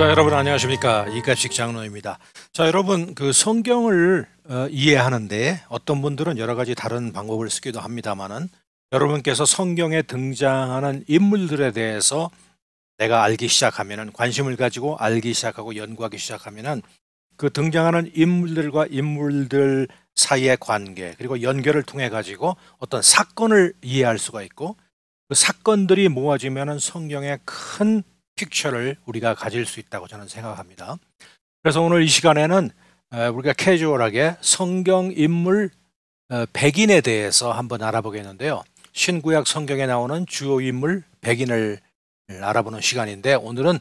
자, 여러분 안녕하십니까? 이가식 장로입니다. 자, 여러분 그 성경을 이해하는데 어떤 분들은 여러 가지 다른 방법을 쓰기도 합니다만은 여러분께서 성경에 등장하는 인물들에 대해서 내가 알기 시작하면은 관심을 가지고 알기 시작하고 연구하기 시작하면은 그 등장하는 인물들과 인물들 사이의 관계 그리고 연결을 통해 가지고 어떤 사건을 이해할 수가 있고 그 사건들이 모아지면은 성경의 큰 픽처를 우리가 가질 수 있다고 저는 생각합니다. 그래서 오늘 이 시간에는 우리가 캐주얼하게 성경 인물 100인에 대해서 한번 알아보겠는데요. 신구약 성경에 나오는 주요 인물 100인을 알아보는 시간인데 오늘은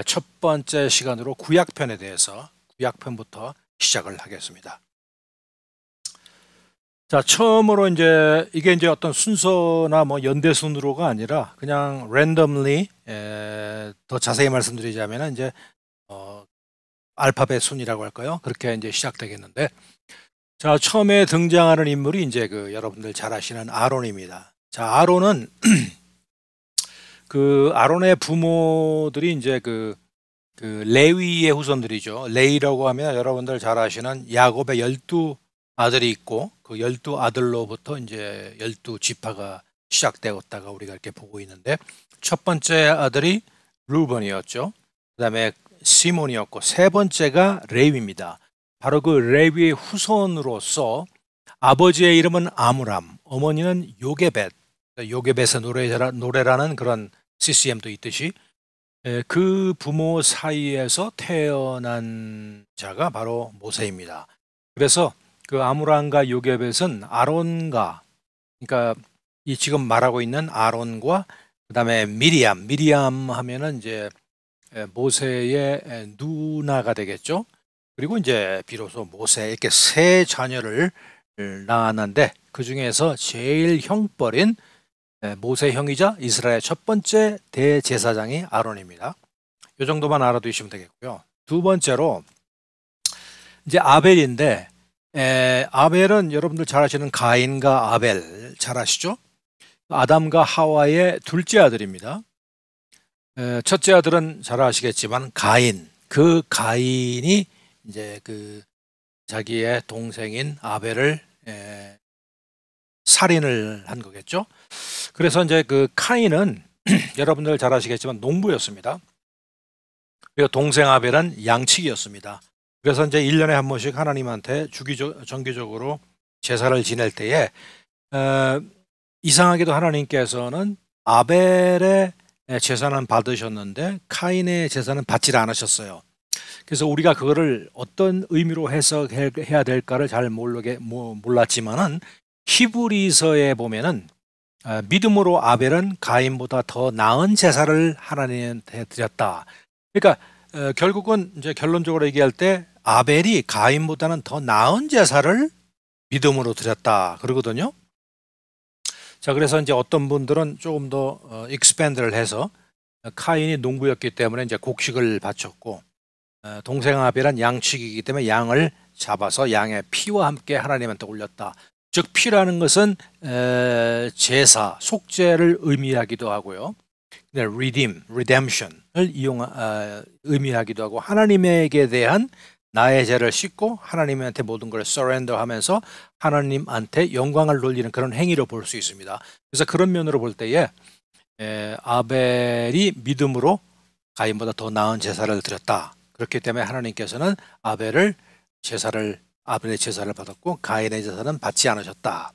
첫 번째 시간으로 구약편에 대해서 구약편부터 시작을 하겠습니다. 자, 처음으로 이게 어떤 순서나 뭐 연대순으로가 아니라 그냥 randomly 더 자세히 말씀드리자면은 알파벳 순이라고 할까요? 그렇게 시작되겠는데, 자, 처음에 등장하는 인물이 그 여러분들 잘 아시는 아론입니다. 자, 아론은 그 아론의 부모들이 그 레위의 후손들이죠. 레위라고 하면 여러분들 잘 아시는 야곱의 12 아들이 있고 그 12 아들로부터 12 지파가 시작되었다가 우리가 이렇게 보고 있는데, 첫 번째 아들이 루번이었죠. 그 다음에 시몬이었고 세 번째가 레위입니다. 바로 그 레위의 후손으로서 아버지의 이름은 아므람, 어머니는 요게벳, 요게벳의 노래라는 그런 CCM도 있듯이 그 부모 사이에서 태어난 자가 바로 모세입니다. 그래서 그 아므람과 요게벳은 아론과, 그러니까 이 지금 말하고 있는 아론과 그다음에 미리암 하면은 모세의 누나가 되겠죠. 그리고 비로소 모세 이렇게 세 자녀를 낳았는데 그 중에서 제일 형벌인 모세 형이자 이스라엘 첫 번째 대제사장이 아론입니다. 이 정도만 알아두시면 되겠고요. 두 번째로 아벨인데, 아벨은 여러분들 잘 아시는 가인과 아벨 잘 아시죠? 아담과 하와의 둘째 아들입니다. 첫째 아들은 잘 아시겠지만 가인, 그 가인이 그 자기의 동생인 아벨을 살인을 한 거겠죠. 그래서 그 카인은 여러분들 잘 아시겠지만 농부였습니다. 그리고 동생 아벨은 양치기였습니다. 그래서 1년에 한 번씩 하나님한테 정기적으로 제사를 지낼 때에 이상하게도 하나님께서는 아벨의 제사는 받으셨는데 카인의 제사는 받지 않으셨어요. 그래서 우리가 그거를 어떤 의미로 해석해야 될까를 잘 몰랐지만은 히브리서에 보면은 믿음으로 아벨은 가인보다 더 나은 제사를 하나님한테 드렸다. 그러니까 결국은 결론적으로 얘기할 때 아벨이 가인보다는 더 나은 제사를 믿음으로 드렸다 그러거든요. 자, 그래서 어떤 분들은 조금 더 익스펜드를 해서 카인이 농부였기 때문에 곡식을 바쳤고 동생 아벨은 양치기이기 때문에 양을 잡아서 양의 피와 함께 하나님한테 올렸다. 즉 피라는 것은 제사, 속죄를 의미하기도 하고요. redemption을 의미하기도 하고 하나님에게 대한 나의 죄를 씻고 하나님한테 모든 걸 surrender하면서 하나님한테 영광을 돌리는 그런 행위로 볼 수 있습니다. 그래서 그런 면으로 볼 때에 아벨이 믿음으로 가인보다 더 나은 제사를 드렸다. 그렇기 때문에 하나님께서는 아벨의 제사를 받았고 가인의 제사는 받지 않으셨다.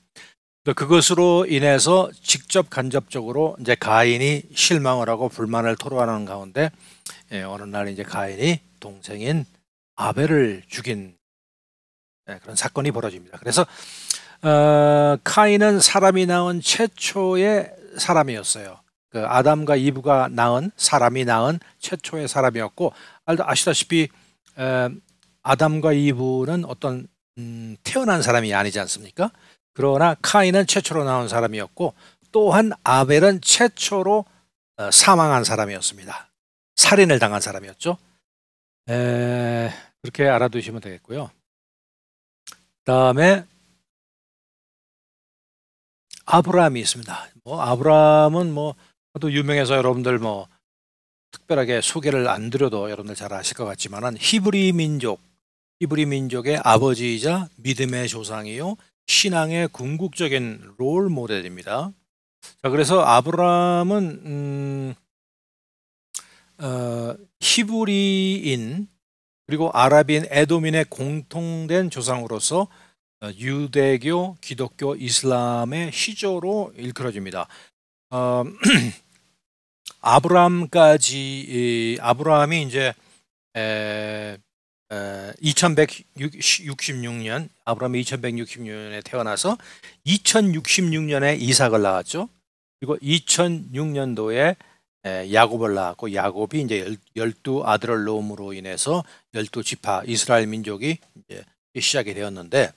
그것으로 인해서 직접 간접적으로 가인이 실망을 하고 불만을 토로하는 가운데 어느 날 가인이 동생인 아벨을 죽인 그런 사건이 벌어집니다. 그래서 카인은 사람이 낳은 최초의 사람이었어요. 그 아담과 이브가 낳은 사람이 낳은 최초의 사람이었고, 아시다시피 아담과 이브는 어떤 태어난 사람이 아니지 않습니까? 그러나 카인은 최초로 나온 사람이었고 또한 아벨은 최초로 사망한 사람이었습니다. 살인을 당한 사람이었죠. 그렇게 알아두시면 되겠고요. 다음에 아브라함이 있습니다. 아브라함은 또 유명해서 여러분들 특별하게 소개를 안 드려도 여러분들 잘 아실 것 같지만은 히브리 민족의 아버지이자 믿음의 조상이요 신앙의 궁극적인 롤 모델입니다. 자, 그래서 아브라함은 히브리인 그리고 아랍인 에돔인의 공통된 조상으로서 유대교, 기독교, 이슬람의 시조로 일컬어집니다. 아브라함이 이제 2166년 아브라함이 2166년에 태어나서 2066년에 이삭을 낳았죠. 그리고 2006년도에 야곱을 낳았고 야곱이 이제 12 아들을 낳음으로 인해서 12지파 이스라엘 민족이 이제 시작이 되었는데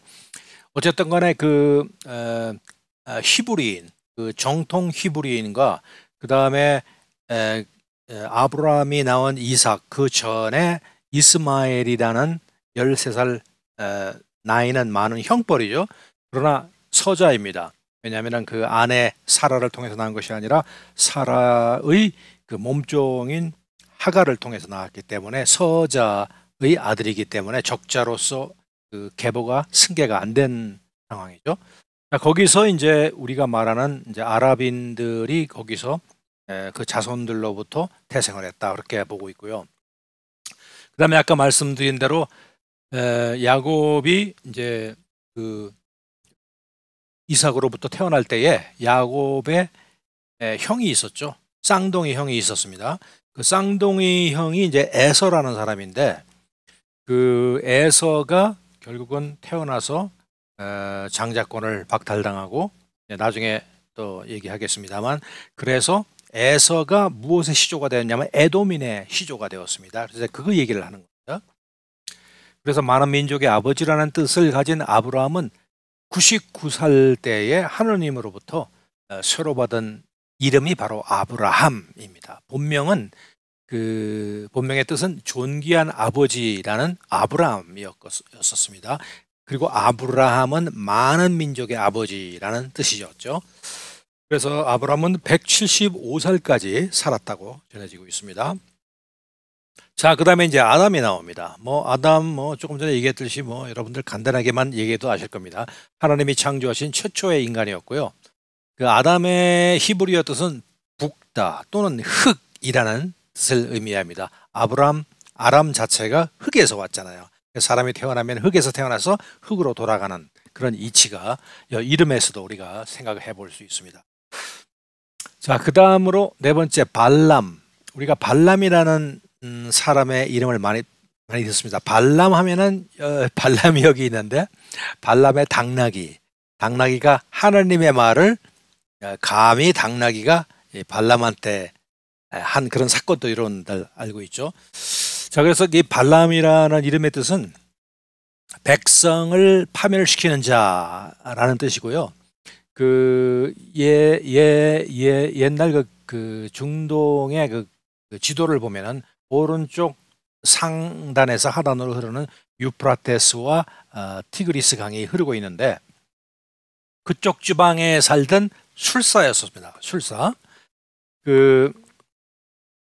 어쨌든 간에 그 히브리인 그 정통 히브리인과 그 다음에 아브라함이 낳은 이삭 그 전에 이스마엘이라는 13살 나이는 많은 형벌이죠. 그러나 서자입니다. 왜냐하면 그 아내 사라를 통해서 낳은 것이 아니라 사라의 그 몸종인 하갈을 통해서 낳았기 때문에 서자의 아들이기 때문에 적자로서 그 계보가 승계가 안 된 상황이죠. 거기서 이제 우리가 말하는 이제 아랍인들이 거기서 그 자손들로부터 태생을 했다 그렇게 보고 있고요. 그 다음에 아까 말씀드린 대로 야곱이 이제 그 이삭으로부터 태어날 때에 야곱의 형이 있었죠. 쌍둥이 형이 있었습니다. 그 쌍둥이 형이 이제 에서라는 사람인데 그 에서가 결국은 태어나서 장자권을 박탈당하고 나중에 또 얘기하겠습니다만 그래서 에서가 무엇의 시조가 되었냐면 에돔인의 시조가 되었습니다. 그래서 그 얘기를 하는 겁니다. 그래서 많은 민족의 아버지라는 뜻을 가진 아브라함은 99살 때에 하느님으로부터 새로 받은 이름이 바로 아브라함입니다. 본명의 뜻은 존귀한 아버지라는 아브라함이었습니다. 그리고 아브라함은 많은 민족의 아버지라는 뜻이었죠. 그래서 아브라함은 175살까지 살았다고 전해지고 있습니다. 자, 그 다음에 이제 아담이 나옵니다. 아담 조금 전에 얘기했듯이 여러분들 간단하게만 얘기해도 아실 겁니다. 하나님이 창조하신 최초의 인간이었고요. 그 아담의 히브리어 뜻은 붓다 또는 흙이라는 뜻을 의미합니다. 아람 자체가 흙에서 왔잖아요. 사람이 태어나면 흙에서 태어나서 흙으로 돌아가는 그런 이치가 이름에서도 우리가 생각을 해볼 수 있습니다. 자, 그 다음으로 네 번째 발람. 우리가 발람이라는 사람의 이름을 많이 듣습니다. 발람 하면은 발람이 여기 있는데 발람의 당나귀가 하나님의 말을 감히 당나귀가 발람한테 한 그런 사건도 여러분들 알고 있죠. 자, 그래서 이 발람이라는 이름의 뜻은 백성을 파멸시키는 자라는 뜻이고요. 옛날 그 중동의 그 지도를 보면은 오른쪽 상단에서 하단으로 흐르는 유프라테스와 티그리스 강이 흐르고 있는데 그쪽 지방에 살던 술사였습니다. 술사.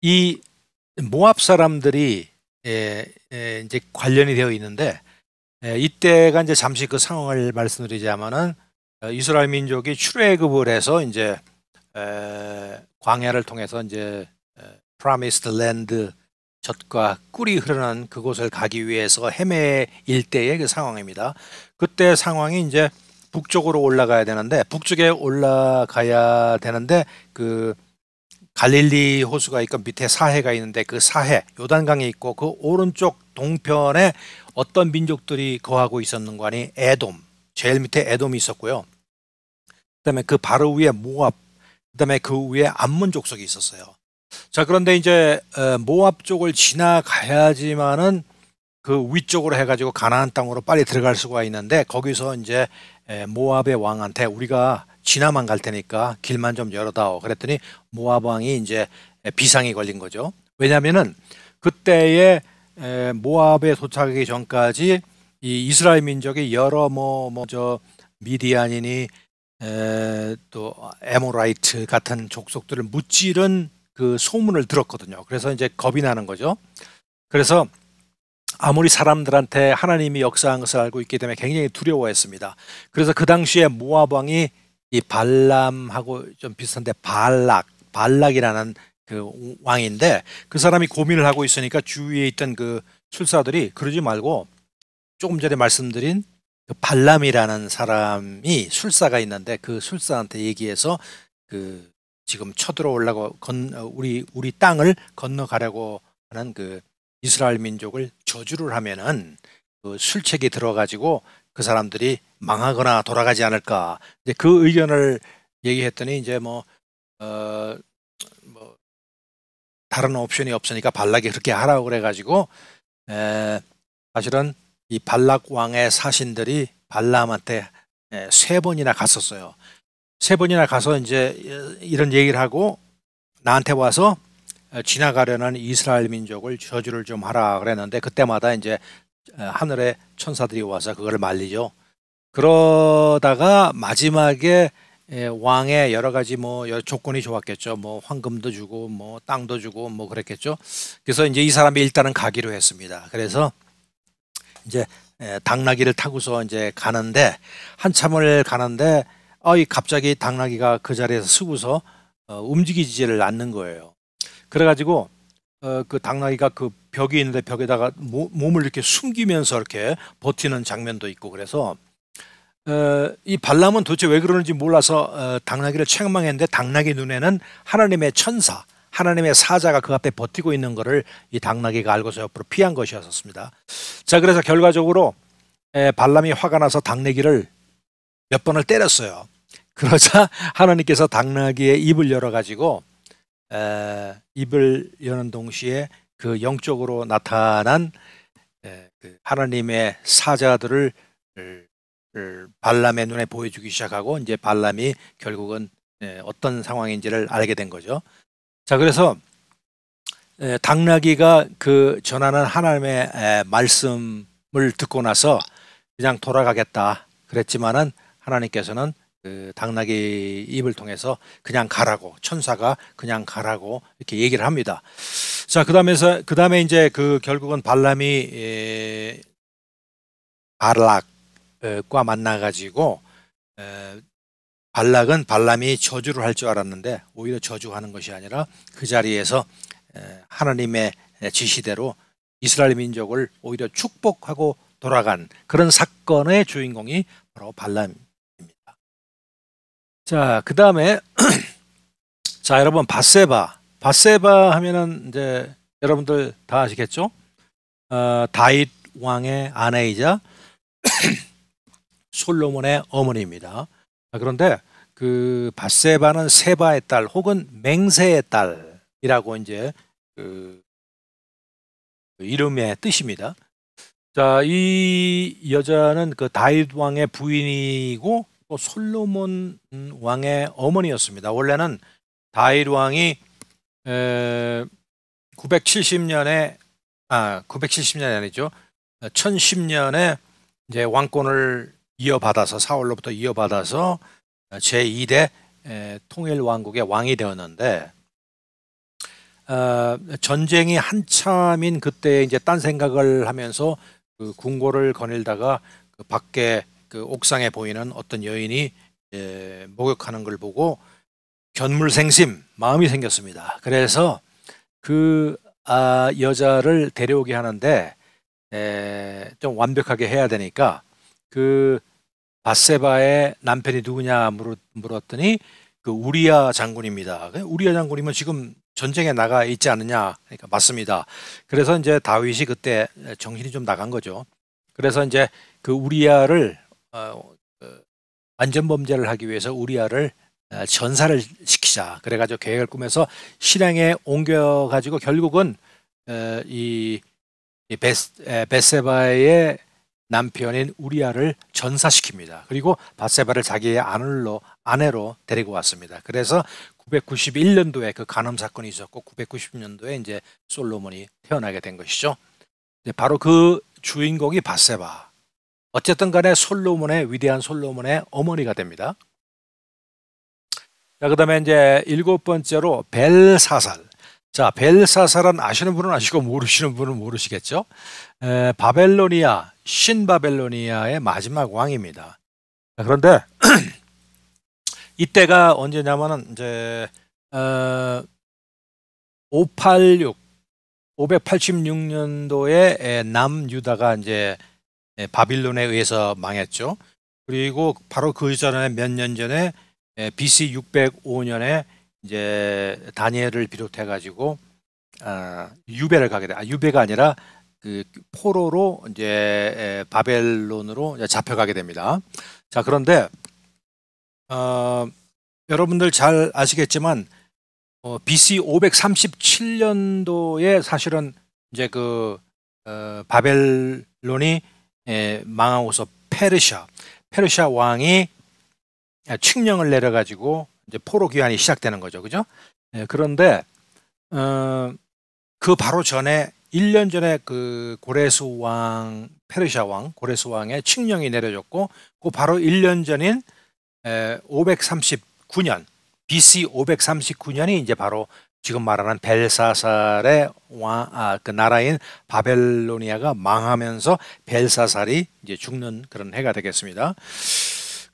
이 모압 사람들이 이제 관련이 되어 있는데 이때가 이제 잠시 그 상황을 말씀드리자면은 이스라엘 민족이 출애굽을 해서 이제 광야를 통해서 이제 프라미스드 랜드 젖과 꿀이 흐르는 그곳을 가기 위해서 헤매일 때의 그 상황입니다. 그때 상황이 이제 북쪽으로 올라가야 되는데 북쪽에 올라가야 되는데 그 갈릴리 호수가 있고 밑에 사해가 있는데 그 사해 요단강이 있고 그 오른쪽 동편에 어떤 민족들이 거하고 있었는 거 아니 에돔 제일 밑에 에돔이 있었고요. 그다음에 그 바로 위에 모압 그다음에 그 위에 암몬 족속이 있었어요. 자, 그런데 이제 모압 쪽을 지나가야지만은 그 위쪽으로 해가지고 가나안 땅으로 빨리 들어갈 수가 있는데 거기서 이제 모압의 왕한테 우리가 지나만 갈 테니까 길만 좀 열어다오 그랬더니 모압 왕이 이제 비상이 걸린 거죠. 왜냐하면은 그때에 모압에 도착하기 전까지 이 이스라엘 민족이 여러 미디안이니 또 에모라이트 같은 족속들을 무찌른 그 소문을 들었거든요. 그래서 이제 겁이 나는 거죠. 그래서 아무리 사람들한테 하나님이 역사한 것을 알고 있기 때문에 굉장히 두려워했습니다. 그래서 그 당시에 모압 왕이 이 발람하고 좀 비슷한데 발락이라는 그 왕인데, 그 사람이 고민을 하고 있으니까 주위에 있던 그 술사들이 그러지 말고 조금 전에 말씀드린 그 발람이라는 사람이 술사가 있는데 그 술사한테 얘기해서 그 지금 쳐들어오려고 우리 땅을 건너가려고 하는 그 이스라엘 민족을 저주를 하면은 그 술책이 들어가지고 그 사람들이 망하거나 돌아가지 않을까. 이제 그 의견을 얘기했더니 이제 뭐 다른 옵션이 없으니까 발락이 그렇게 하라고 그래가지고 사실은 이 발락 왕의 사신들이 발람한테 3번이나 갔었어요. 3번이나 가서 이제 이런 얘기를 하고 나한테 와서 지나가려는 이스라엘 민족을 저주를 좀 하라 그랬는데, 그때마다 이제 하늘의 천사들이 와서 그거를 말리죠. 그러다가 마지막에 왕의 여러 가지 뭐 조건이 좋았겠죠. 뭐 황금도 주고 뭐 땅도 주고 뭐 그랬겠죠. 그래서 이제 이 사람이 일단은 가기로 했습니다. 그래서 이제 당나귀를 타고서 이제 가는데, 한참을 가는데 갑자기 당나귀가 그 자리에서 서고서 움직이지를 않는 거예요. 그래가지고 그 당나귀가 그 벽이 있는데 벽에다가 몸을 이렇게 숨기면서 이렇게 버티는 장면도 있고, 그래서 이 발람은 도대체 왜 그러는지 몰라서 당나귀를 책망했는데, 당나귀 눈에는 하나님의 천사, 하나님의 사자가 그 앞에 버티고 있는 것을 이 당나귀가 알고서 옆으로 피한 것이었습니다. 자, 그래서 결과적으로 발람이 화가 나서 당나귀를 몇 번을 때렸어요. 그러자 하나님께서 당나귀의 입을 열어가지고 입을 여는 동시에 그 영적으로 나타난 그 하나님의 사자들을 발람의 눈에 보여주기 시작하고, 이제 발람이 결국은 어떤 상황인지를 알게 된 거죠. 자, 그래서 당나귀가 그 전하는 하나님의 말씀을 듣고 나서 그냥 돌아가겠다 그랬지만은, 하나님께서는 그 당나귀 입을 통해서 그냥 가라고, 천사가 그냥 가라고 이렇게 얘기를 합니다. 자, 그 다음에 이제 그 결국은 발람이 발락과 만나가지고 발락은 발람이 저주를 할 줄 알았는데 오히려 저주하는 것이 아니라 그 자리에서 하나님의 지시대로 이스라엘 민족을 오히려 축복하고 돌아간 그런 사건의 주인공이 바로 발람입니다. 자, 그 다음에 자, 여러분, 밧세바 하면은 이제 여러분들 다 아시겠죠? 다윗 왕의 아내이자 솔로몬의 어머니입니다. 그런데 그 밧세바는 세바의 딸 혹은 맹세의 딸이라고 이제 그 이름의 뜻입니다. 자, 이 여자는 그 다윗 왕의 부인이고 또 솔로몬 왕의 어머니였습니다. 원래는 다윗 왕이 970년이 아니죠. 1010년에 이제 왕권을 이어받아서, 사울로부터 이어받아서 제2대 통일 왕국의 왕이 되었는데, 전쟁이 한참인 그때 이제 딴 생각을 하면서 그 궁궐을 거닐다가 그 밖에 그 옥상에 보이는 어떤 여인이 목욕하는 걸 보고 견물생심 마음이 생겼습니다. 그래서 그 여자를 데려오게 하는데 좀 완벽하게 해야 되니까 그 밧세바의 남편이 누구냐 물었더니 그 우리야 장군입니다. 우리야 장군이면 지금 전쟁에 나가 있지 않느냐? 그러니까 맞습니다. 그래서 이제 다윗이 그때 정신이 좀 나간 거죠. 그래서 이제 그 우리야를 완전 범죄를 하기 위해서 우리야를 전사를 시키자. 그래가지고 계획을 꾸며서 실행에 옮겨가지고 결국은 이 밧세바의 남편인 우리야를 전사시킵니다. 그리고 밧세바를 자기의 아내로 데리고 왔습니다. 그래서 991년도에 그 간음 사건이 있었고 990년도에 이제 솔로몬이 태어나게 된 것이죠. 바로 그 주인공이 밧세바. 어쨌든 간에 위대한 솔로몬의 어머니가 됩니다. 자, 그다음에 이제 7번째로 벨사살. 자, 벨사살은 아시는 분은 아시고 모르시는 분은 모르시겠죠? 바벨로니아, 신바벨로니아의 마지막 왕입니다. 그런데 이때가 언제냐면은 이제 586년도에 남유다가 이제 바빌론에 의해서 망했죠. 그리고 바로 그 전에 몇 년 전에 BC 605년에 이제 다니엘을 비롯해 가지고 유배를 가게 돼. 유배가 아니라 그 포로로 이제 바벨론으로 이제 잡혀가게 됩니다. 자, 그런데 여러분들 잘 아시겠지만 BC 537년도에 사실은 이제 그 바벨론이 망하고서 페르시아 왕이 칙령을 내려가지고 이제 포로 귀환이 시작되는 거죠, 그죠? 그런데 그 바로 전에 1년 전에 그 고레스 왕, 페르시아 왕 고레스 왕의 칙령이 내려졌고, 그 바로 1년 전인 539년 BC 539년이 이제 바로 지금 말하는 벨사살의 그 나라인 바벨로니아가 망하면서 벨사살이 이제 죽는 그런 해가 되겠습니다.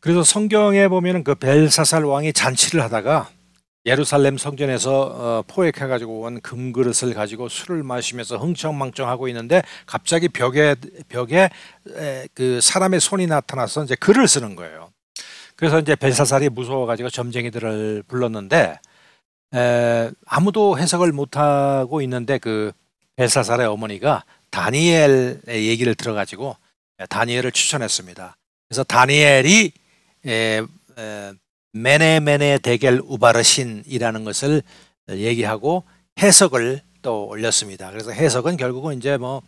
그래서 성경에 보면은 그 벨사살 왕이 잔치를 하다가 예루살렘 성전에서 포획해가지고 온 금그릇을 가지고 술을 마시면서 흥청망청하고 있는데 갑자기 벽에 그 사람의 손이 나타나서 이제 글을 쓰는 거예요. 그래서 이제 벨사살이 무서워가지고 점쟁이들을 불렀는데 아무도 해석을 못하고 있는데 그 벨사살의 어머니가 다니엘의 얘기를 들어가지고 다니엘을 추천했습니다. 그래서 다니엘이 메네 데겔 우바르신이라는 것을 얘기하고 해석을 또 올렸습니다. 그래서 해석은 결국은 이제 뭐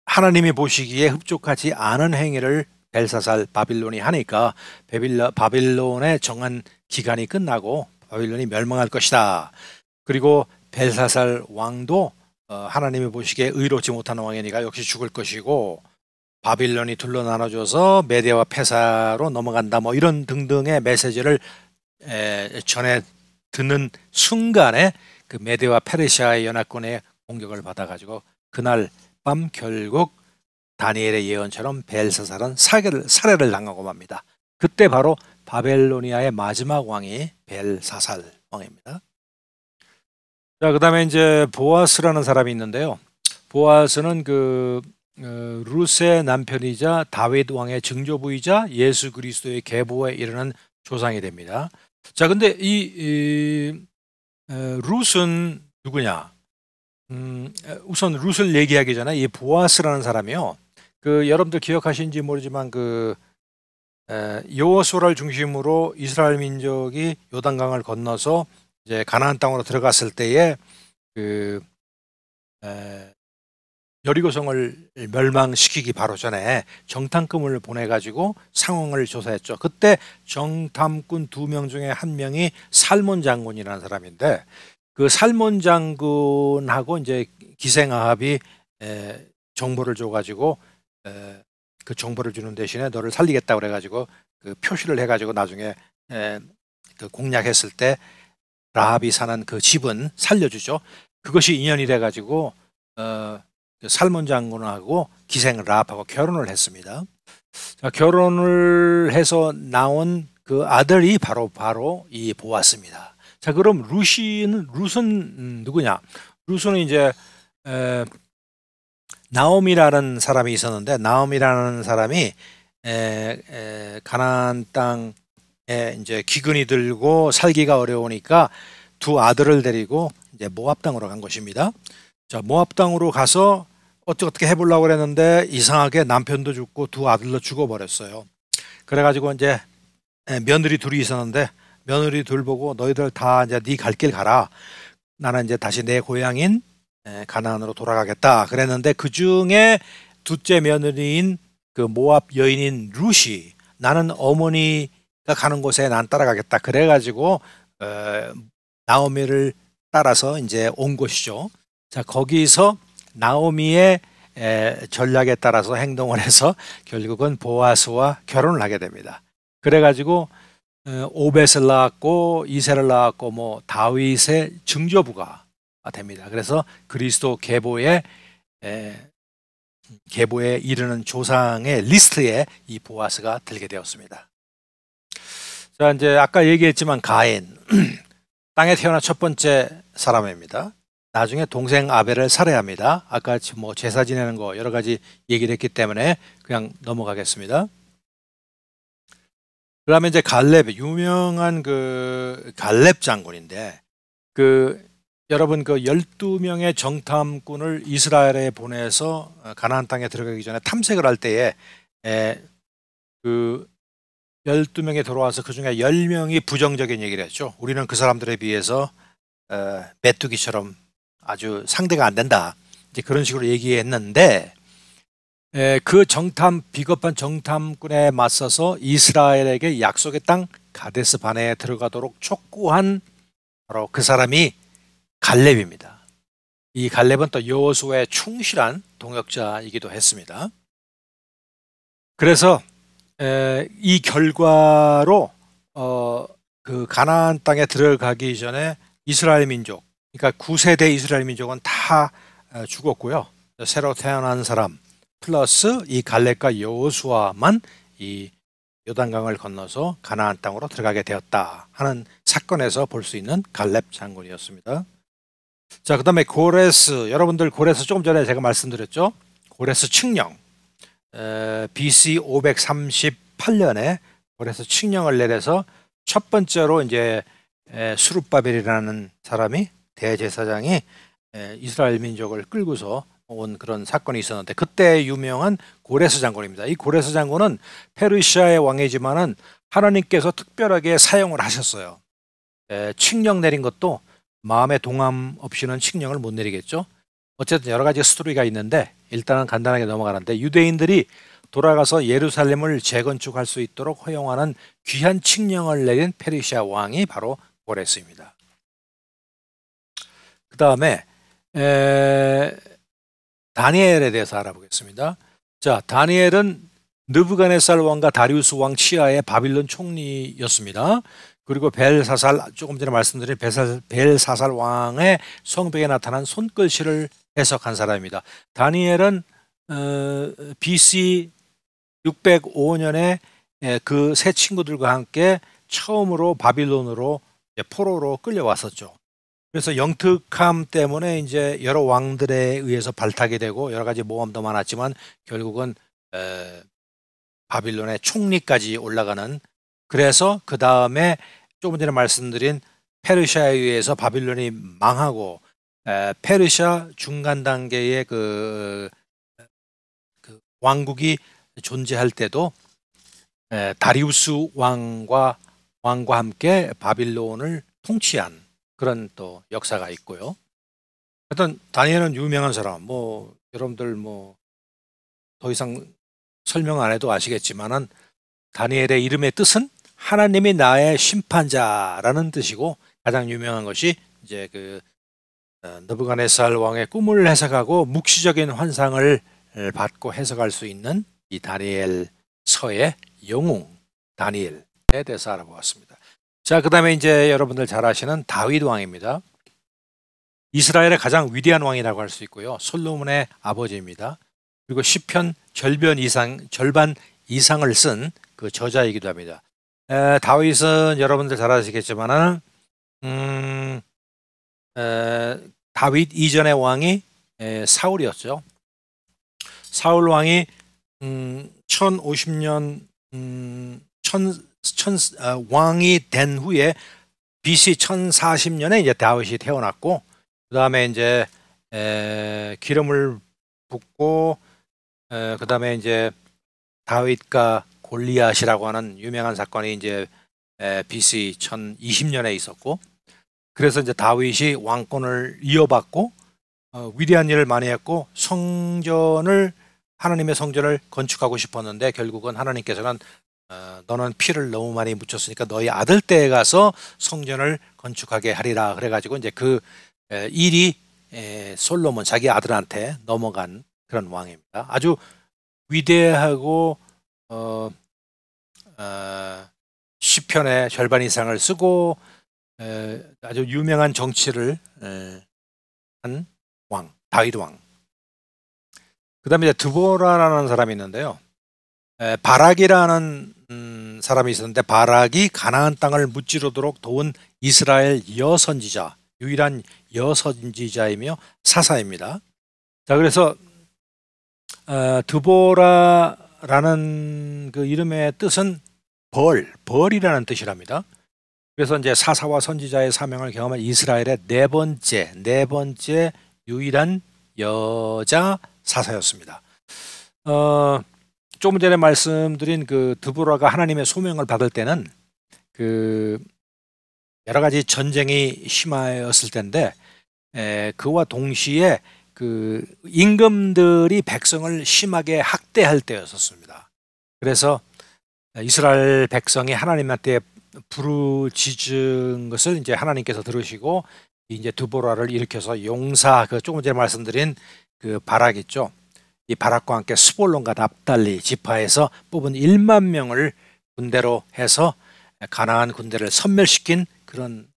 하나님이 보시기에 흡족하지 않은 행위를 벨사살 바빌론이 하니까 바빌론의 정한 기간이 끝나고 바빌론이 멸망할 것이다. 그리고 벨사살 왕도 하나님이 보시기에 의롭지 못한 왕이니까 역시 죽을 것이고, 바빌론이 둘로 나눠져서 메대와 페사로 넘어간다, 뭐 이런 등등의 메시지를 전해 듣는 순간에 그 메대와 페르시아의 연합군의 공격을 받아가지고 그날 밤 결국 다니엘의 예언처럼 벨사살은 살해를 당하고 맙니다. 그때 바로 바벨로니아의 마지막 왕이 벨사살 왕입니다. 자, 그 다음에 이제 보아스라는 사람이 있는데요. 보아스는 그 룻의 남편이자 다윗 왕의 증조부이자 예수 그리스도의 계보에 이르는 조상이 됩니다. 자, 근데 이 룻은 누구냐? 우선 룻을 얘기하기 전에 이 보아스라는 사람이요. 그 여러분들 기억하시는지 모르지만 그 여호수아를 중심으로 이스라엘 민족이 요단강을 건너서 이제 가나안 땅으로 들어갔을 때에 그 여리고성을 멸망시키기 바로 전에 정탐꾼을 보내가지고 상황을 조사했죠. 그때 정탐꾼 2명 중에 한 명이 살몬 장군이라는 사람인데, 그 살몬 장군하고 이제 기생아합이 정보를 줘가지고 그 정보를 주는 대신에 너를 살리겠다고 그래가지고 그 표시를 해가지고 나중에 그 공략했을 때 라합이 사는 그 집은 살려주죠. 그것이 인연이 돼가지고 그 살몬 장군하고 기생 라합하고 결혼을 했습니다. 자, 결혼을 해서 나온 그 아들이 바로 이 보아스입니다. 자, 그럼 룻은 누구냐? 룻은 이제 나옴이라는 사람이 있었는데, 나옴이라는 사람이 가나안 땅에 이제 기근이 들고 살기가 어려우니까 2 아들을 데리고 이제 모압 땅으로 간 것입니다. 자, 모압 땅으로 가서 어떻게 해보려고 그랬는데 이상하게 남편도 죽고 2 아들도 죽어버렸어요. 그래가지고 이제 며느리 둘이 있었는데 며느리 둘 보고 너희들 다 이제 네 갈 길 가라. 나는 이제 다시 내 고향인 가나안으로 돌아가겠다. 그랬는데 그 중에 둘째 며느리인 그 모압 여인인 룻이 나는 어머니가 가는 곳에 난 따라가겠다. 그래가지고 나오미를 따라서 이제 온 것이죠. 자, 거기서 나오미의 전략에 따라서 행동을 해서 결국은 보아스와 결혼을 하게 됩니다. 그래가지고 오벳을 낳았고 이세를 낳았고 뭐 다윗의 증조부가 됩니다. 그래서 그리스도 계보에 이르는 조상의 리스트에 이 보아스가 들게 되었습니다. 자, 이제 아까 얘기했지만 가인 땅에 태어난 첫 번째 사람입니다. 나중에 동생 아벨을 살해합니다. 아까 뭐 제사 지내는 거 여러 가지 얘기를 했기 때문에 그냥 넘어가겠습니다. 그다음에 이제 갈렙, 유명한 그 갈렙 장군인데 여러분 그 12명의 정탐꾼을 이스라엘에 보내서 가나안 땅에 들어가기 전에 탐색을 할 때에 그 12명이 돌아와서 그 중에 10명이 부정적인 얘기를 했죠. 우리는 그 사람들에 비해서 메뚜기처럼 아주 상대가 안 된다. 이제 그런 식으로 얘기했는데 그 비겁한 정탐꾼에 맞서서 이스라엘에게 약속의 땅 가데스 바네에 들어가도록 촉구한 바로 그 사람이 갈렙입니다. 이 갈렙은 또 여호수아의 충실한 동역자이기도 했습니다. 그래서 이 결과로 그 가나안 땅에 들어가기 전에 이스라엘 민족, 그러니까 9세대 이스라엘 민족은 다 죽었고요. 새로 태어난 사람 플러스 이 갈렙과 여호수아만 이 요단강을 건너서 가나안 땅으로 들어가게 되었다 하는 사건에서 볼 수 있는 갈렙 장군이었습니다. 자, 그 다음에 고레스, 여러분들 고레스 조금 전에 제가 말씀드렸죠. 고레스 칙령, BC 538년에 고레스 칙령을 내려서 첫 번째로 이제 수룹바벨이라는 사람이 대제사장이 이스라엘 민족을 끌고서 온 그런 사건이 있었는데 그때 유명한 고레스 장군입니다. 이 고레스 장군은 페르시아의 왕이지만은 하나님께서 특별하게 사용을 하셨어요. 칙령 내린 것도 마음의 동함 없이는 칙령을 못 내리겠죠. 어쨌든 여러 가지 스토리가 있는데 일단은 간단하게 넘어가는데 유대인들이 돌아가서 예루살렘을 재건축할 수 있도록 허용하는 귀한 칙령을 내린 페르시아 왕이 바로 고레스입니다. 그 다음에 다니엘에 대해서 알아보겠습니다. 자, 다니엘은 느부갓네살 왕과 다리우스 왕 치하의 바빌론 총리였습니다. 그리고 벨사살, 조금 전에 말씀드린 벨사살 왕의 성벽에 나타난 손글씨를 해석한 사람입니다. 다니엘은 BC 605년에 그 세 친구들과 함께 처음으로 바빌론으로 포로로 끌려왔었죠. 그래서 영특함 때문에 이제 여러 왕들에 의해서 발탁이 되고 여러 가지 모험도 많았지만 결국은 바빌론의 총리까지 올라가는, 그래서 그 다음에 조금 전에 말씀드린 페르시아에 의해서 바빌론이 망하고 페르시아 중간 단계의 그 왕국이 존재할 때도 다리우스 왕과 함께 바빌론을 통치한 그런 또 역사가 있고요. 하여튼 다니엘은 유명한 사람, 뭐 여러분들 뭐 더 이상 설명 안 해도 아시겠지만은 다니엘의 이름의 뜻은 하나님이 나의 심판자라는 뜻이고 가장 유명한 것이 이제 그 느부갓네살 왕의 꿈을 해석하고 묵시적인 환상을 받고 해석할 수 있는 이 다니엘서의 영웅 다니엘에 대해서 알아보았습니다. 자, 그 다음에 이제 여러분들 잘 아시는 다윗 왕입니다. 이스라엘의 가장 위대한 왕이라고 할 수 있고요. 솔로몬의 아버지입니다. 그리고 시편 절반 이상을 쓴 그 저자이기도 합니다. 다윗은 여러분들 잘 아시겠지만은 다윗 이전의 왕이 사울이었죠. 사울 왕이 1050년 왕이 된 후에 BC 1040년에 이제 다윗이 태어났고 그 다음에 이제 기름을 붓고 그 다음에 이제 다윗과 골리앗이라고 하는 유명한 사건이 이제 BC 1020년에 있었고, 그래서 이제 다윗이 왕권을 이어받고 위대한 일을 많이 했고 하나님의 성전을 건축하고 싶었는데 결국은 하나님께서는 너는 피를 너무 많이 묻혔으니까 너희 아들 때에 가서 성전을 건축하게 하리라 그래가지고 이제 그 일이 솔로몬 자기 아들한테 넘어간 그런 왕입니다. 아주 위대하고 시편의 절반 이상을 쓰고 아주 유명한 정치를 한 왕, 다윗 왕. 그다음에 이제 드보라라는 사람이 있는데요. 바락이라는 사람이 있었는데 바락이 가나안 땅을 무찌르도록 도운 이스라엘 여선지자, 유일한 여선지자이며 사사입니다. 자, 그래서 드보라라는 그 이름의 뜻은 벌이라는 뜻이랍니다. 그래서 이제 사사와 선지자의 사명을 경험한 이스라엘의 네 번째 유일한 여자 사사였습니다. 조금 전에 말씀드린 그 드보라가 하나님의 소명을 받을 때는 그 여러 가지 전쟁이 심하였을 텐데 그와 동시에 그 임금들이 백성을 심하게 학대할 때였었습니다. 그래서 이스라엘 백성이 하나님한테 부르짖은 것을 이제 하나님께서 들으시고 이제 드보라를 일으켜서 용사, 그 조금 전에 말씀드린 그 바락 있죠. 이 바락과 함께 스볼론과 납달리 지파에서 뽑은 1만 명을 군대로 해서 가나안 군대를 섬멸시킨 그런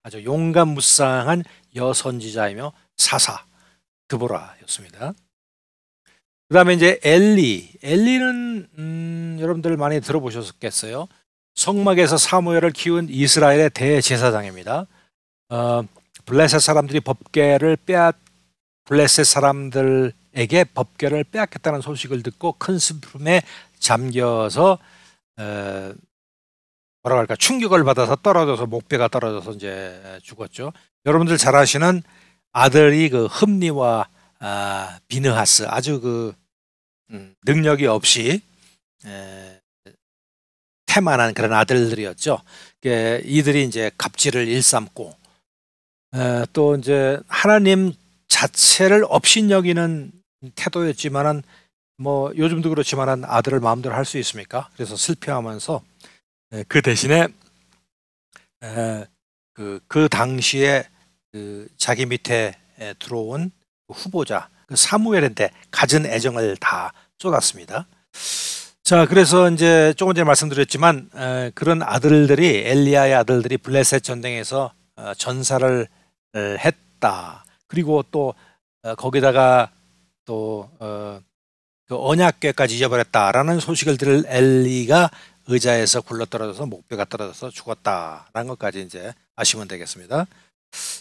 아주 용감무쌍한 여선지자이며 사사 드보라였습니다. 그 다음에 이제 엘리는 여러분들 많이 들어보셨겠어요. 성막에서 사무엘을 키운 이스라엘의 대제사장입니다. 블레셋 사람들이 블레셋 사람들에게 법궤를 빼앗겼다는 소식을 듣고 큰 슬픔에 잠겨서 뭐라고 할까, 충격을 받아서 떨어져서 목배가 떨어져서 이제 죽었죠. 여러분들 잘 아시는 아들이 그 흠니와 비느하스, 아주 그 능력이 없이 태만한 그런 아들들이었죠. 이들이 이제 갑질을 일삼고 또 이제 하나님 자체를 업신여기는 태도였지만은 뭐 요즘도 그렇지만은 아들을 마음대로 할 수 있습니까? 그래서 슬퍼하면서 그 대신에 그 당시에 그 자기 밑에 들어온 후보자 그 사무엘한테 갖은 애정을 다 쏟았습니다. 자, 그래서 이제 조금 전에 말씀드렸지만 그런 아들들이, 엘리야의 아들들이 블레셋 전쟁에서 전사를 했다. 그리고 또 거기다가 또 그 언약궤까지 잊어버렸다라는 소식을 들을 엘리가 의자에서 굴러떨어져서 목뼈가 떨어져서 죽었다라는 것까지 이제 아시면 되겠습니다.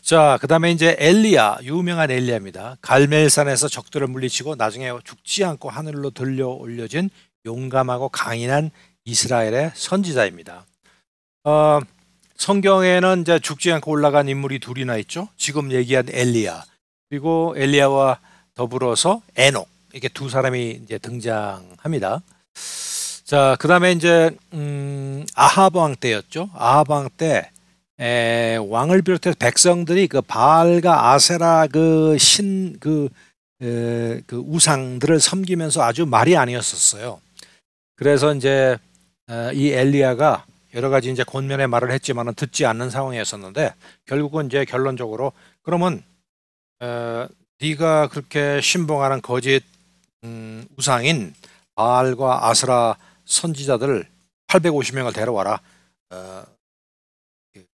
자, 그 다음에 이제 엘리야, 유명한 엘리야입니다. 갈멜산에서 적들을 물리치고 나중에 죽지 않고 하늘로 들려 올려진 용감하고 강인한 이스라엘의 선지자입니다. 성경에는 이제 죽지 않고 올라간 인물이 둘이나 있죠. 지금 얘기한 엘리야, 그리고 엘리야와 더불어서 에녹, 이렇게 두 사람이 이제 등장합니다. 자, 그 다음에 이제 아합 왕 때였죠. 아합 왕 때 왕을 비롯해서 백성들이 그 바알과 아세라 그 우상들을 섬기면서 아주 말이 아니었었어요. 그래서 이제 이 엘리야가 여러 가지 이제 권면의 말을 했지만은 듣지 않는 상황이었었는데 결국은 이제 결론적으로 그러면 네가 그렇게 신봉하는 거짓 우상인 바알과 아스라 선지자들 850명을 데려와라.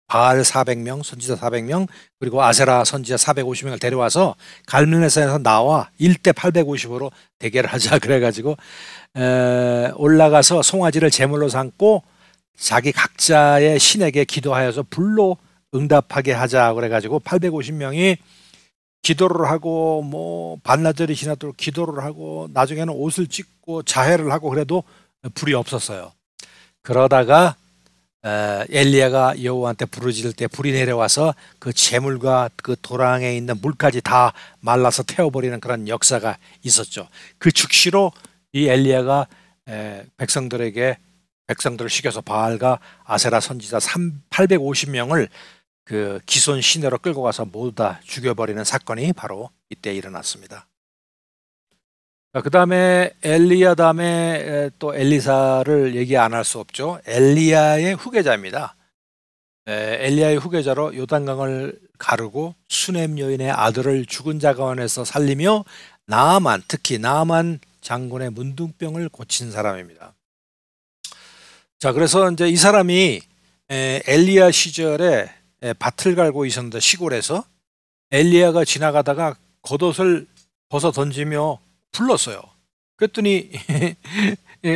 바알 400명, 선지자 400명, 그리고 아세라 선지자 450명을 데려와서 갈멜산에서 나와 1대 850으로 대결을 하자. 그래가지고 올라가서 송아지를 제물로 삼고 자기 각자의 신에게 기도하여서 불로 응답하게 하자. 그래가지고 850명이 기도를 하고 뭐 반나절이 지나도록 기도를 하고 나중에는 옷을 찢고 자해를 하고 그래도 불이 없었어요. 그러다가 엘리야가 여호와한테 부르짖을 때 불이 내려와서 그 제물과 그 도랑에 있는 물까지 다 말라서 태워버리는 그런 역사가 있었죠. 그 즉시로 이 엘리야가 백성들을 시켜서 바알과 아세라 선지자 850명을 그 기손 시내로 끌고 가서 모두 다 죽여버리는 사건이 바로 이때 일어났습니다. 그 다음에 엘리야 다음에 또 엘리사를 얘기 안 할 수 없죠. 엘리야의 후계자입니다. 엘리야의 후계자로 요단강을 가르고 수넴 여인의 아들을 죽은 자 가운데서 살리며 특히 나아만 장군의 문둥병을 고친 사람입니다. 자, 그래서 이제 이 사람이 엘리야 시절에 밭을 갈고 있었는데 시골에서 엘리야가 지나가다가 겉옷을 벗어 던지며 불렀어요. 그랬더니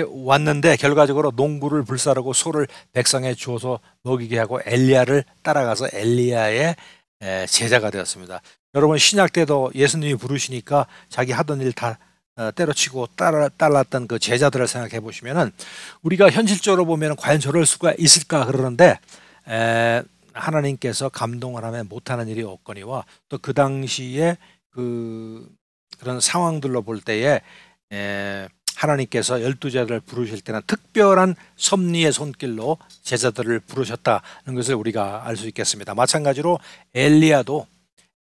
왔는데 결과적으로 농부를 불살르고 소를 백성에 주어서 먹이게 하고 엘리야를 따라가서 엘리야의 제자가 되었습니다. 여러분 신약 때도 예수님이 부르시니까 자기 하던 일 다 때려치고 따랐던 그 제자들을 생각해 보시면은 우리가 현실적으로 보면 과연 저럴 수가 있을까 그러는데 하나님께서 감동을 하면 못하는 일이 없거니와 또 그 당시에 그런 상황들로 볼 때에 하나님께서 12제자들을 부르실 때는 특별한 섭리의 손길로 제자들을 부르셨다는 것을 우리가 알 수 있겠습니다. 마찬가지로 엘리야도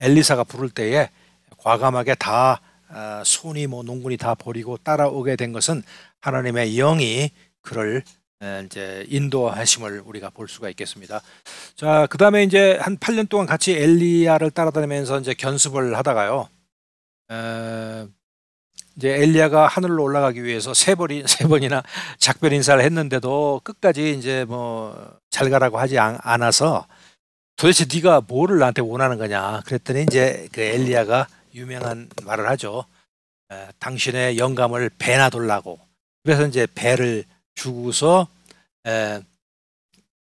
엘리사가 부를 때에 과감하게 다 손이 농군이 다 버리고 따라오게 된 것은 하나님의 영이 그를 이제 인도하심을 우리가 볼 수가 있겠습니다. 자, 그 다음에 이제 한 8년 동안 같이 엘리야를 따라다니면서 이제 견습을 하다가요. 이제 엘리야가 하늘로 올라가기 위해서 세 번이나 작별 인사를 했는데도 끝까지 이제 뭐 잘 가라고 하지 않아서 도대체 네가 뭐를 나한테 원하는 거냐 그랬더니 이제 그 엘리야가 유명한 말을 하죠. 당신의 영감을 배나 돌라고. 그래서 이제 배를 주고서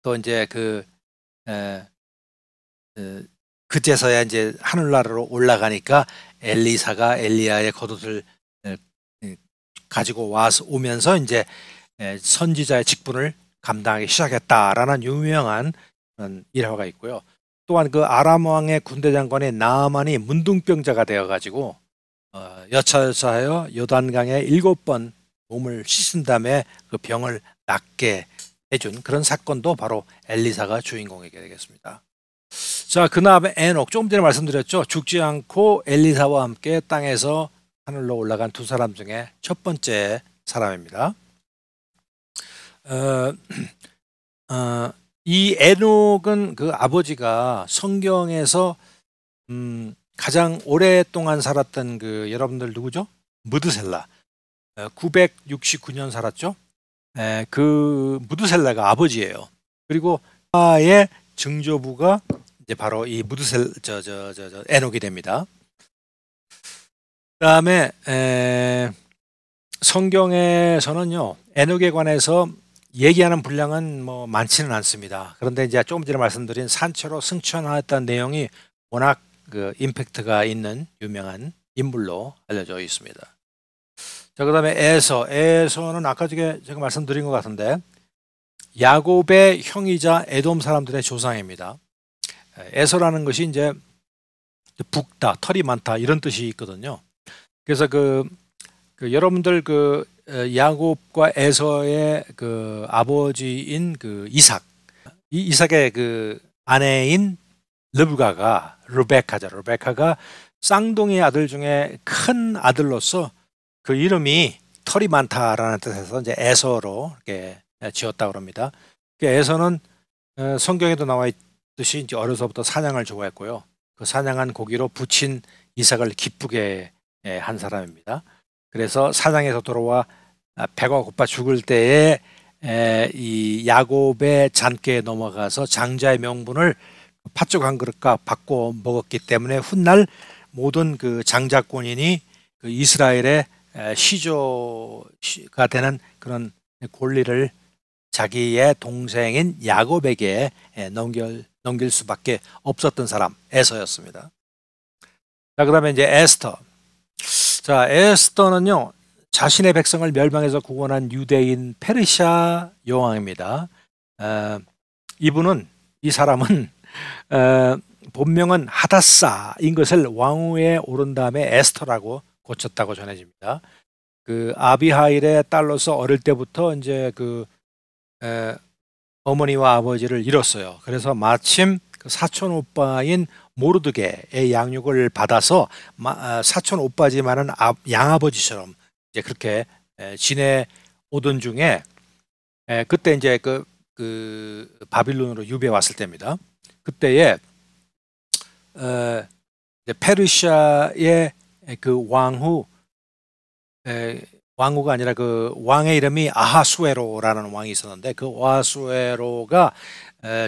또 이제 그제서야 이제 하늘나라로 올라가니까 엘리사가 엘리야의 겉옷을 가지고 오면서 이제 선지자의 직분을 감당하기 시작했다라는 유명한 일화가 있고요. 또한 그 아람 왕의 군대 장관의 나아만이 문둥병자가 되어가지고 여차여차하여 요단강에 7번 몸을 씻은 다음에 그 병을 낫게 해준 그런 사건도 바로 엘리사가 주인공이게 되겠습니다. 자, 그 다음에 에녹, 조금 전에 말씀드렸죠. 죽지 않고 엘리사와 함께 땅에서 하늘로 올라간 두 사람 중에 첫 번째 사람입니다. 이 에녹은 그 아버지가 성경에서 가장 오랫동안 살았던 그 여러분들 누구죠? 무드셀라. 969년 살았죠. 그 무드셀라가 아버지예요. 그리고 아의 증조부가 이제 바로 이 에녹이 됩니다. 그다음에 성경에서는요 에녹에 관해서 얘기하는 분량은 뭐 많지는 않습니다. 그런데 이제 조금 전에 말씀드린 산채로 승천하였다는 내용이 워낙 그 임팩트가 있는 유명한 인물로 알려져 있습니다. 자, 그다음에 에서는 아까 제가 말씀드린 것 같은데 야곱의 형이자 에돔 사람들의 조상입니다. 에서라는 것이 이제 붓다, 털이 많다 이런 뜻이 있거든요. 그래서 여러분들 야곱과 에서의 그 아버지인 그 이삭의 그 아내인 르베카가 쌍둥이 아들 중에 큰 아들로서 그 이름이 털이 많다라는 뜻에서 이제 에서로 이렇게 지었다고 합니다. 에서는 성경에도 나와 있듯이 이제 어려서부터 사냥을 좋아했고요. 그 사냥한 고기로 부친 이삭을 기쁘게 한 사람입니다. 그래서 사냥에서 돌아와 배가 고파 죽을 때에 이 야곱의 잔꾀에 넘어가서 장자의 명분을 팥죽 한 그릇과 바꿔 먹었기 때문에 훗날 모든 그 장자권인이 그 이스라엘의 시조가 되는 그런 권리를 자기의 동생인 야곱에게 넘길 수밖에 없었던 사람 에서였습니다. 자, 그다음에 이제 에스터. 자, 에스더는요 자신의 백성을 멸망해서 구원한 유대인 페르시아 여왕입니다. 이 사람은 본명은 하다사인 것을 왕위에 오른 다음에 에스터라고 고쳤다고 전해집니다. 그 아비하일의 딸로서 어릴 때부터 이제 어머니와 아버지를 잃었어요. 그래서 마침 그 사촌 오빠인 모르드게의 양육을 받아서 사촌 오빠지만은 양아버지처럼 이제 그렇게 지내오던 중에 그때 이제 그 바빌론으로 유배 왔을 때입니다. 그때에 페르시아의 그 왕후 왕후가 아니라 그 왕의 이름이 아하수에로라는 왕이 있었는데 그 아하수에로가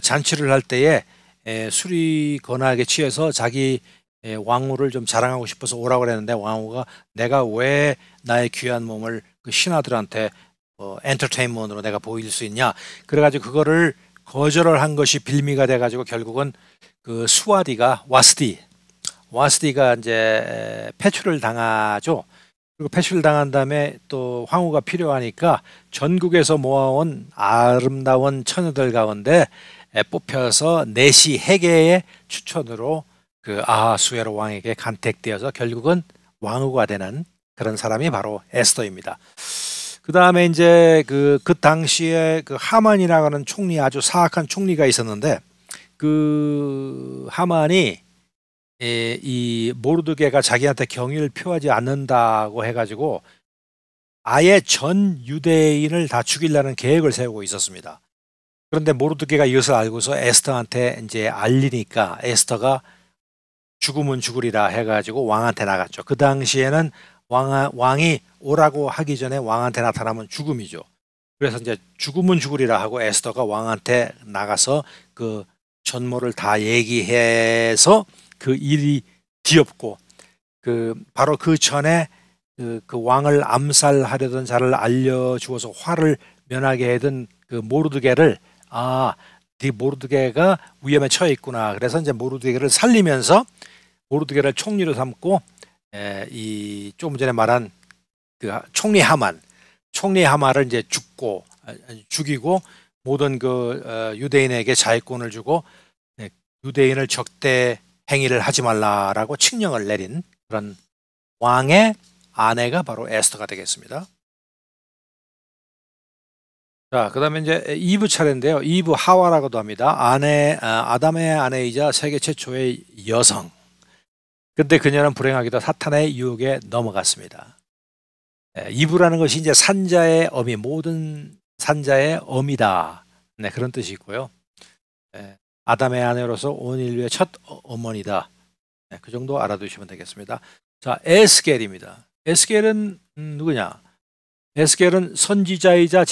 잔치를 할 때에 술이 거나하게 취해서 자기 왕후를 좀 자랑하고 싶어서 오라고 그랬는데 왕후가 내가 왜 나의 귀한 몸을 그 신하들한테 엔터테인먼트로 내가 보일 수 있냐 그래가지고 그거를 거절을 한 것이 빌미가 돼가지고 결국은 그 와스디가 이제 패출을 당하죠. 그리고 패출을 당한 다음에 또 황후가 필요하니까 전국에서 모아온 아름다운 처녀들 가운데 뽑혀서 내시 해계의 추천으로 그 아하수에로 왕에게 간택되어서 결국은 왕후가 되는 그런 사람이 바로 에스더입니다. 그 다음에 이제 그 당시에 그 하만이라고 하는 총리 아주 사악한 총리가 있었는데 그 하만이 이 모르드게가 자기한테 경의를 표하지 않는다고 해가지고 아예 전 유대인을 다 죽이려는 계획을 세우고 있었습니다. 그런데 모르드게가 이것을 알고서 에스더한테 이제 알리니까 에스더가 죽으면 죽으리라 해가지고 왕한테 나갔죠. 그 당시에는 왕이 오라고 하기 전에 왕한테 나타나면 죽음이죠. 그래서 이제 죽으면 죽으리라 하고 에스더가 왕한테 나가서 그 전모를 다 얘기해서 그 일이 뒤엎고 그 바로 그 전에 그 왕을 암살하려던 자를 알려주어서 화를 면하게 하던 그 모르드게를 네 모르드게가 위험에 처해 있구나. 그래서 이제 모르드게를 살리면서 모르드게를 총리로 삼고 이 조금 전에 말한 그 총리 하만을 이제 죽이고 모든 그 유대인에게 자위권을 주고 유대인을 적대 행위를 하지 말라라고 칙령을 내린 그런 왕의 아내가 바로 에스더가 되겠습니다. 자, 그 다음에 이제 이브 차례인데요. 이브 하와라고도 합니다. 아담의 아내이자 세계 최초의 여성. 근데 그녀는 불행하게도 사탄의 유혹에 넘어갔습니다. 이브라는 것이 이제 산자의 어미, 모든 산자의 어미다. 네, 그런 뜻이 있고요. 아담의 아내로서 온 인류의 첫 어머니다. 네, 그 정도 알아두시면 되겠습니다. 자, 에스겔입니다. 에스겔은 누구냐? 에스겔은 선지자이자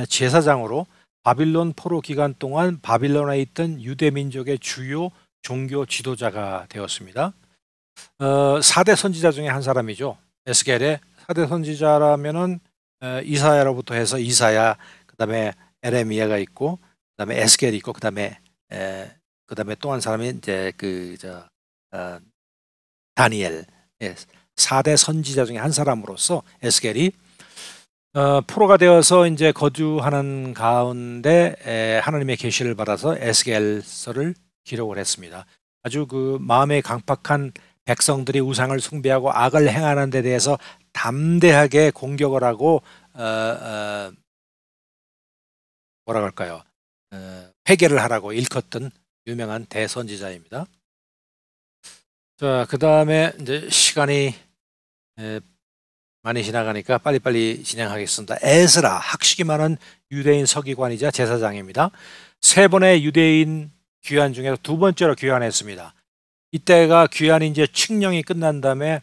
제사장으로 바빌론 포로 기간 동안 바빌론에 있던 유대 민족의 주요 종교 지도자가 되었습니다. 4대 선지자 중에 한 사람이죠. 에스겔의 4대 선지자라면은 이사야로부터 해서 이사야, 그다음에 에레미야가 있고, 그다음에 에스겔이 있고, 그다음에 또 한 사람이 이제 다니엘. 4대 선지자 중에 한 사람으로서 에스겔이 포로가 되어서 이제 거주하는 가운데 하나님의 계시를 받아서 에스겔서를 기록을 했습니다. 아주 그 마음에 강팍한 백성들이 우상을 숭배하고 악을 행하는 데 대해서 담대하게 공격을 하고 뭐라 그럴까요? 회개를 하라고 일컫던 유명한 대선지자입니다. 자, 그 다음에 이제 시간이 많이 지나가니까 빨리빨리 진행하겠습니다. 에스라, 학식이 많은 유대인 서기관이자 제사장입니다. 3번의 유대인 귀환 중에서 2번째로 귀환했습니다. 이때가 귀환이 이제 칙령이 끝난 다음에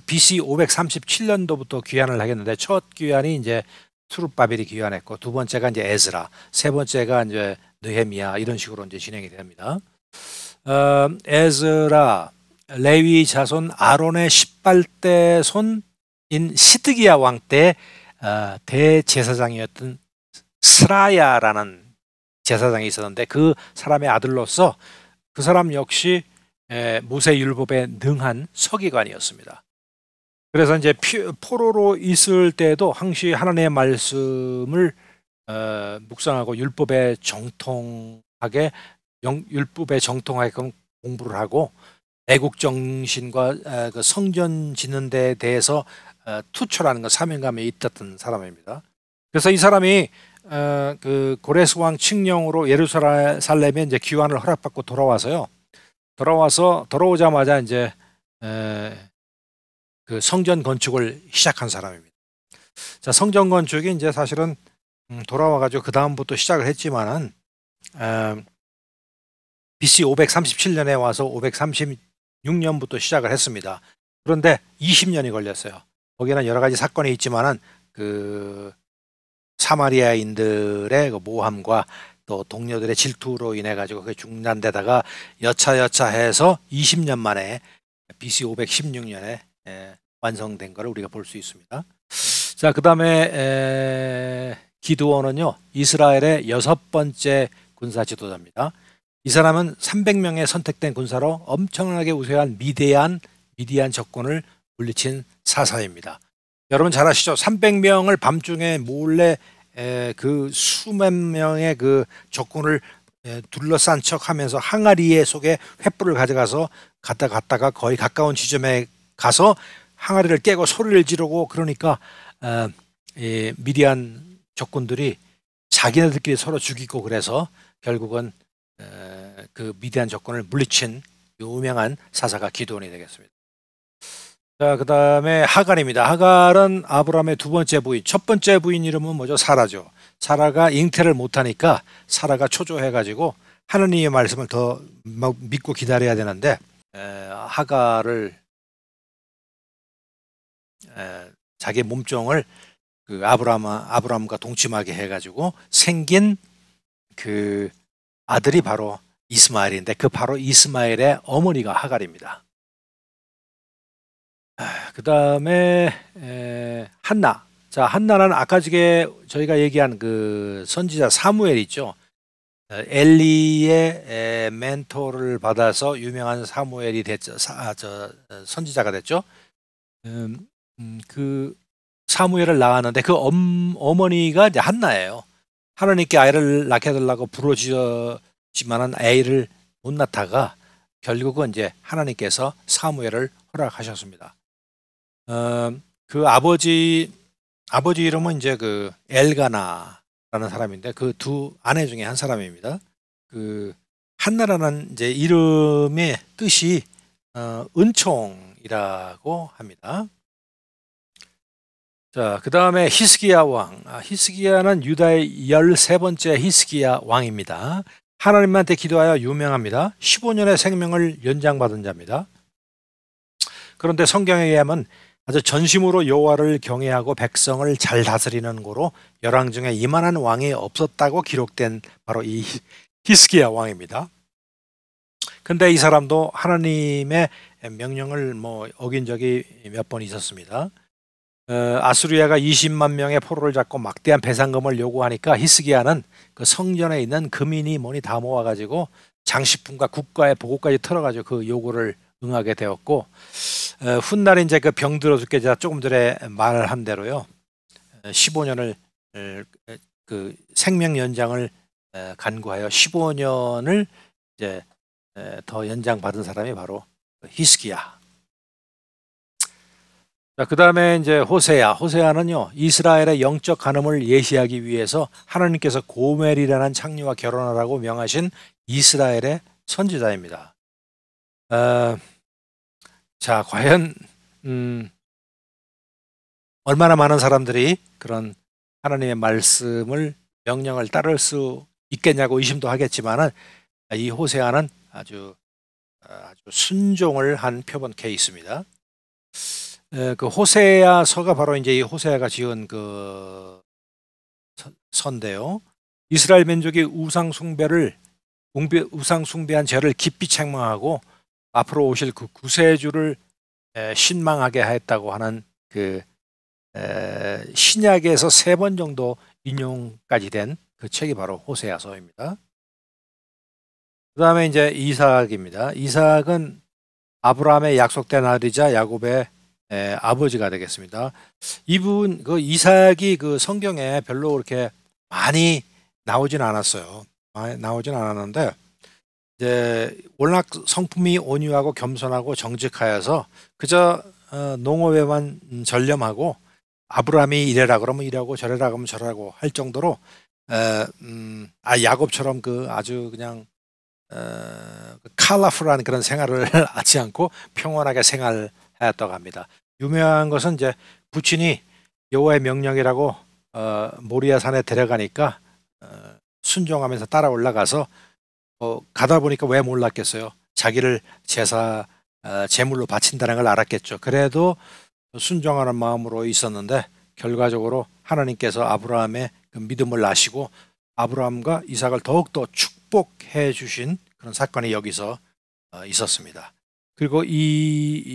BC 537년도부터 귀환을 하겠는데 첫 귀환이 이제 수룹바벨이 귀환했고 2번째가 이제 에스라, 3번째가 이제 느헤미야 이런 식으로 이제 진행이 됩니다. 에스라 레위 자손 아론의 18대 손인 시드기야 왕 때 대제사장이었던 스라야라는 제사장이 있었는데 그 사람의 아들로서 그 사람 역시 모세 율법에 능한 서기관이었습니다. 그래서 이제 포로로 있을 때도 항시 하나님의 말씀을 묵상하고 율법에 정통하게 공부를 하고 애국 정신과 그 성전 짓는 데 대해서 투철하는 것 사명감에 있었던 사람입니다. 그래서 이 사람이 그 고레스 왕 칙령으로 예루살렘에 이제 귀환을 허락받고 돌아오자마자 이제 그 성전 건축을 시작한 사람입니다. 자, 성전 건축이 이제 사실은 돌아와가지고 그 다음부터 시작을 했지만은 BC 537년에 와서 536년부터 시작을 했습니다. 그런데 20년이 걸렸어요. 거기는 여러 가지 사건이 있지만은 그 사마리아인들의 그 모함과 또 동료들의 질투로 인해 가지고 그게 중단되다가 여차여차해서 20년 만에 BC 516년에 완성된 것을 우리가 볼 수 있습니다. 자, 그 다음에 기드온은요, 이스라엘의 6번째 군사 지도자입니다. 이 사람은 300명의 선택된 군사로 엄청나게 우세한 미디안 적군을 물리친 사사입니다. 여러분 잘 아시죠? 300명을 밤중에 몰래 그 수몇 명의 그 적군을 둘러싼 척하면서 항아리 속에 횃불을 가져가서 갔다가 거의 가까운 지점에 가서 항아리를 깨고 소리를 지르고 그러니까 미디안 적군들이 자기네들끼리 서로 죽이고 그래서 결국은 그 미디안 적군을 물리친 유명한 사사가 기드온이 되겠습니다. 자, 그 다음에 하갈입니다. 하갈은 아브라함의 두 번째 부인, 첫 번째 부인 이름은 뭐죠? 사라죠. 사라가 잉태를 못하니까 사라가 초조해가지고 하느님의 말씀을 더 믿고 기다려야 되는데 하갈을 자기 몸종을 그 아브라함과 동침하게 해가지고 생긴 그 아들이 바로 이스마엘인데 그 바로 이스마엘의 어머니가 하갈입니다. 그 다음에 한나. 자, 한나는 아까 저희가 얘기한 그 선지자 사무엘 있죠. 엘리의 멘토를 받아서 유명한 사무엘이 됐죠. 선지자가 됐죠. 그 사무엘을 낳았는데 그 어머니가 이제 한나예요. 하나님께 아이를 낳게 해달라고 부르짖었지만은 아이를 못 낳다가 결국은 이제 하나님께서 사무엘을 허락하셨습니다. 그 아버지 이름은 이제 그 엘가나라는 사람인데 그 두 아내 중에 한 사람입니다. 그 한나라는 이제 이름의 뜻이 은총이라고 합니다. 자, 그 다음에 히스기야 왕. 히스기야는 유다의 13번째 히스기야 왕입니다. 하나님한테 기도하여 유명합니다. 15년의 생명을 연장받은 자입니다. 그런데 성경에 의하면 아주 전심으로 여호와를 경외하고 백성을 잘 다스리는 고로 열왕 중에 이만한 왕이 없었다고 기록된 바로 이 히스기야 왕입니다. 근데 이 사람도 하나님의 명령을 어긴 적이 몇 번 있었습니다. 아수리아가 20만 명의 포로를 잡고 막대한 배상금을 요구하니까 히스기야는 그 성전에 있는 금이니 뭐니 다 모아가지고 장식품과 국가의 보고까지 털어가지고 그 요구를 응하게 되었고 훗날에 이제 그 병들어 죽게 제가 조금 전에 말한 대로요 15년을 그 생명 연장을 간구하여 15년을 이제 더 연장 받은 사람이 바로 히스기야. 자, 그 다음에 이제 호세아는요 이스라엘의 영적 간음을 예시하기 위해서 하나님께서 고멜이라는 창녀와 결혼하라고 명하신 이스라엘의 선지자입니다. 자, 과연 얼마나 많은 사람들이 그런 하나님의 말씀을 명령을 따를 수 있겠냐고 의심도 하겠지만은 이 호세아는 아주 순종을 한 표본 케이스입니다. 그 호세아서가 바로 이제 이 호세아가 지은 그 서인데요. 이스라엘 민족이 우상 숭배한 죄를 깊이 책망하고 앞으로 오실 그 구세주를 신망하게 하였다고 하는 그 신약에서 3번 정도 인용까지 된 그 책이 바로 호세아서입니다. 그 다음에 이제 이삭입니다. 이삭은 아브라함의 약속된 아들이자 야곱의 아버지가 되겠습니다. 이분 그 이삭이 그 성경에 별로 그렇게 많이 나오진 않았어요. 나오진 않았는데 이제 워낙 성품이 온유하고 겸손하고 정직하여서 그저 농업에만 전념하고 아브라함이 이래라 그러면 이래고 저래라 그러면 저래라고 할 정도로 야곱처럼 그 아주 그냥 컬러풀한 그런 생활을 하지 않고 평온하게 생활하였다고 합니다. 유명한 것은 이제 부친이 여호와의 명령이라고 모리아 산에 데려가니까 순종하면서 따라 올라가서 가다 보니까 왜 몰랐겠어요. 자기를 제물로 바친다는 걸 알았겠죠. 그래도 순종하는 마음으로 있었는데 결과적으로 하나님께서 아브라함의 그 믿음을 아시고 아브라함과 이삭을 더욱더 축복해 주신 그런 사건이 여기서 있었습니다. 그리고 이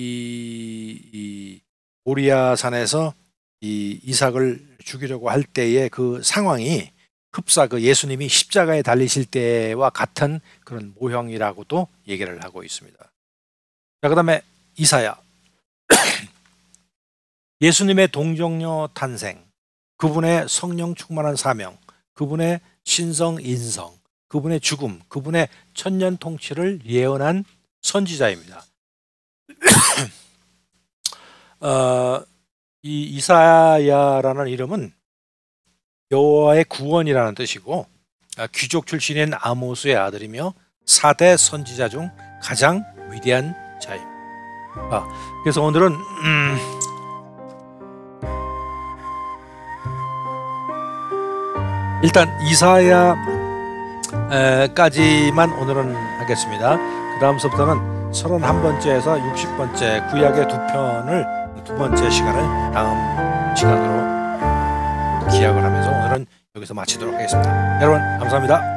모리아 산에서 이 이삭을 죽이려고 할 때의 그 상황이 흡사 그 예수님이 십자가에 달리실 때와 같은 그런 모형이라고도 얘기를 하고 있습니다. 자, 그다음에 이사야. 예수님의 동정녀 탄생, 그분의 성령 충만한 사명, 그분의 신성 인성, 그분의 죽음, 그분의 천년 통치를 예언한 선지자입니다. 이 이사야라는 이름은 여호와의 구원이라는 뜻이고 귀족 출신인 아모스의 아들이며 4대 선지자 중 가장 위대한 자입니다. 그래서 오늘은 일단 이사야까지만 오늘은 하겠습니다. 그 다음서부터는 31번째에서 60번째 구약의 두 편을 두 번째 시간을 다음 시간으로 기약을 하면서 오늘은 여기서 마치도록 하겠습니다. 여러분 감사합니다.